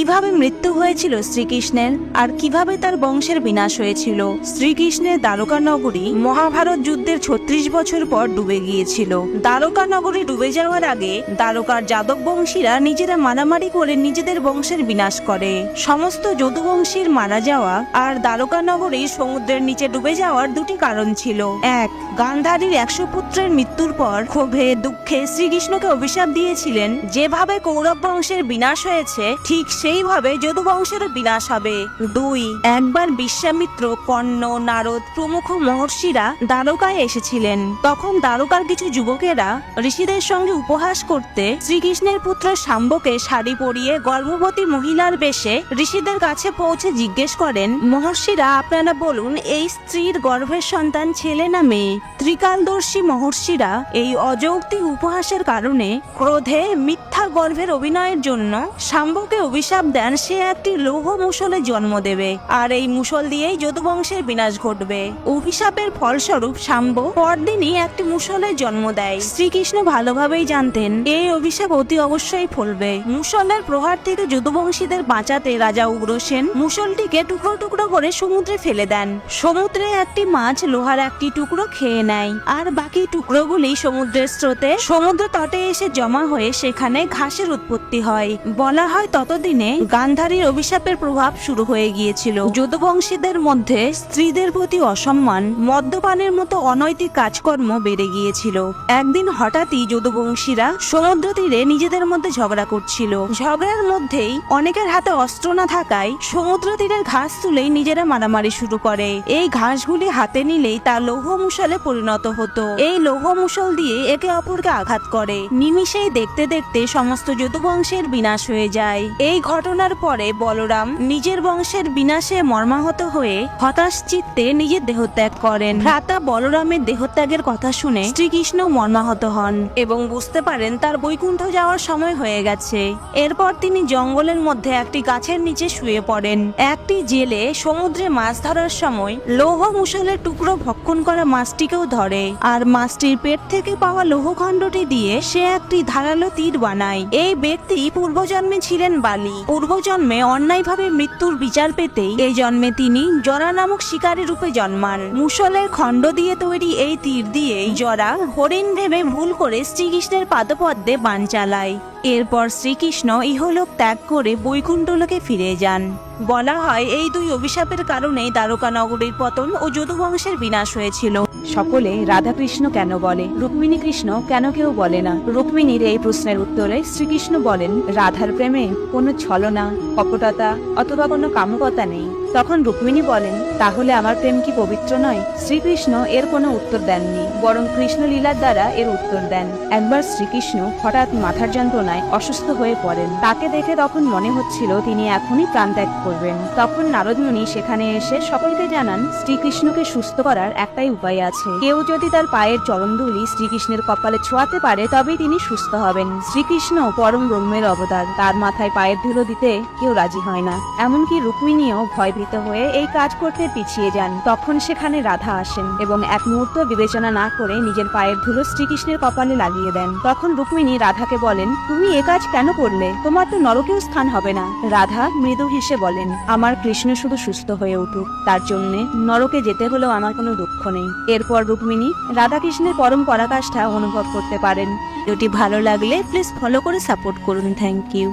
কিভাবে মৃত্যু হয়েছিল শ্রীকৃষ্ণের আর কিভাবে তার বংশের বিনাশ হয়েছিল। শ্রীকৃষ্ণের দ্বারকা নগরী মহাভারত যুদ্ধের 36 বছর পর ডুবে গিয়েছিল। দ্বারকা নগরী ডুবে যাওয়ার আগে দ্বারকার যাদব বংশীরা নিজেরা মারামারি করে নিজেদের বংশের বিনাশ করে। সমস্ত যদুবংশীর মারা যাওয়া আর দ্বারকা নগরী সমুদ্রের নিচে ডুবে যাওয়ার দুটি কারণ ছিল। এক, গান্ধারীর 100 পুত্রের মৃত্যুর পর ক্ষোভে দুঃখে শ্রীকৃষ্ণকে অভিশাপ দিয়েছিলেন, যেভাবে কৌরব বংশের বিনাশ হয়েছে ঠিক সেইভাবে যদু বংশেরও বিনাশ হবে। 2, একবার বিশ্বামিত্র, কর্ণ, নারদ প্রমুখ মহর্ষিরা দ্বারকায় এসেছিলেন। তখন দ্বারকার কিছু যুবকেরা ঋষিদের সঙ্গে উপহাস করতে শ্রীকৃষ্ণের পুত্র শাম্বকে শাড়ি পরিয়ে গর্ভবতী মহিলার বেশে ঋষিদের কাছে পৌঁছে জিজ্ঞেস করেন, মহর্ষিরা আপনারা বলুন এই স্ত্রীর গর্ভের সন্তান ছেলে না মেয়ে। ত্রিকালদর্শী মহর্ষিরা এই অযৌক্তিক উপহাসের কারণে ক্রোধে মিথ্যা গর্ভের অভিনয়ের জন্য শাম্বকে অভিশাপ দেন সে একটি লৌহ মুষলে জন্ম দেবে আর এই মুষল দিয়েই যদুবংশের বিনাশ ঘটবে। অভিশাপের ফলস্বরূপ শাম্ব পরদিনই একটি মুষলের জন্ম দেয়। শ্রীকৃষ্ণ ভালোভাবেই জানতেন এই অভিশাপ অতি অবশ্যই ফলবে। মুষলের প্রহার থেকে যদুবংশীদের বাঁচাতে রাজা উগ্রসেন মুষলটিকে টুকরো টুকরো করে সমুদ্রে ফেলে দেন। সমুদ্রে একটি মাছ লোহার একটি টুকরো খেয়ে নেয় আর বাকি টুকরোগুলি সমুদ্রের স্রোতে সমুদ্র তটে এসে জমা হয়ে সেখানে ঘাসের উৎপত্তি হয়। বলা হয় ততদিনে গান্ধারীর অভিশাপের প্রভাব শুরু হয়ে গিয়েছিল। যদুবংশীদের মধ্যে স্ত্রীদের প্রতি অসম্মান, মদ্যপানের মতো অনৈতিক কাজকর্ম বেড়ে গিয়েছিল। একদিন হঠাৎই যদুবংশীরা সমুদ্র তীরে নিজেদের মধ্যে ঝগড়া করছিল। ঝগড়ার মধ্যেই অনেকের হাতে অস্ত্র না থাকায় সমুদ্র তীরের ঘাস তুলেই নিজেরা মারামারি শুরু করে। এই ঘাসগুলি হাতে নিলেই তা লৌহ মুষলে পরিণত হতো। এই লৌহ মুষল দিয়ে একে অপরকে আঘাত করে। নিমিষেই দেখতে দেখতে সমস্ত যদুবংশের বিনাশ হয়ে যায়। এই ঘটনার পরে বলরাম নিজের বংশের বিনাশে মর্মাহত হয়ে হতাশ চিত্তে নিজের দেহত্যাগ করেন। ভ্রাতা বলরামের দেহত্যাগের কথা শুনে শ্রীকৃষ্ণ মর্মাহত হন এবং বুঝতে পারেন তার বৈকুণ্ঠ যাওয়ার সময় হয়ে গেছে। এরপর তিনি জঙ্গলের মধ্যে একটি গাছের নিচে শুয়ে পড়েন। একটি জেলে সমুদ্রে মাছ ধরার সময় লৌহ মুষলের টুকরো ভক্ষণ করা মাছটিকেও ধরে আর মাছটির পেট থেকে পাওয়া লৌহখণ্ডটি দিয়ে সে একটি ধারালো তীর বানায়। এই ব্যক্তি পূর্বজন্মে ছিলেন বালি। পূর্বজন্মে অন্যায়ভাবে মৃত্যুর বিচার পেতেই এই জন্মে তিনি জরা নামক শিকারী রূপে জন্মান। মুষলের খণ্ড দিয়ে তৈরি এই তীর দিয়েই জরা হরিণ ভেবে ভুল করে শ্রীকৃষ্ণের পাদপদ্মে বাণ চালায়। এরপর শ্রীকৃষ্ণ ইহলোক ত্যাগ করে বৈকুণ্ঠলোকে ফিরে যান। বলা হয় এই দুই অভিশাপের কারণেই দ্বারকা নগরীর পতন ও যদুবংশের বিনাশ হয়েছিল। সকলে রাধা কৃষ্ণ কেন বলে, রুক্মিণী কৃষ্ণ কেন কেউ বলে না? রুক্মিণীর এই প্রশ্নের উত্তরে শ্রীকৃষ্ণ বলেন, রাধার প্রেমে কোনো ছলনা, কপটতা অথবা কোনো কামুকতা নেই। তখন রুক্মিণী বলেন, তাহলে আমার প্রেম কি পবিত্র নয়? শ্রীকৃষ্ণ এর কোনো উত্তর দেননি, বরং কৃষ্ণ লীলার দ্বারা এর উত্তর দেন। একবার শ্রীকৃষ্ণ হঠাৎ মাথার যন্ত্রণায় অসুস্থ হয়ে পড়েন। তাকে দেখে তখন মনে হচ্ছিল তিনি এখনই প্রাণত্যাগ করবেন। তখন নারদ মুনি সেখানে এসে সকলকে জানান শ্রীকৃষ্ণকে সুস্থ করার একটাই উপায় আছে। কেউ যদি তার পায়ের চরণধূলি শ্রীকৃষ্ণের কপালে ছোঁয়াতে পারে তবেই তিনি সুস্থ হবেন। শ্রীকৃষ্ণ পরম ব্রহ্মের অবতার, তার মাথায় পায়ের ধুলো দিতে কেউ রাজি হয় না। এমনকি রুক্মিণীও ভয়ভীত হয়ে এই কাজ করতে পিছিয়ে যান। তখন সেখানে রাধা আসেন এবং এক মুহূর্ত বিবেচনা না করে নিজের পায়ের ধুলো শ্রীকৃষ্ণের কপালে লাগিয়ে দেন। তখন রুক্মিণী রাধাকে বলেন, তুমি এ কাজ কেন করলে? তোমার তো নরকেও স্থান হবে না। রাধা মৃদু হেসে বলেন, আমার কৃষ্ণ শুধু সুস্থ হয়ে উঠুক, তার জন্য নরকে যেতে হলেও আমার কোনো দুঃখ নেই। এরপর রুক্মিণী রাধাকৃষ্ণের পরম পরাকাষ্ঠা অনুভব করতে পারেন। ভিডিওটি ভালো লাগলে প্লিজ ফলো করে সাপোর্ট করুন। Thank you.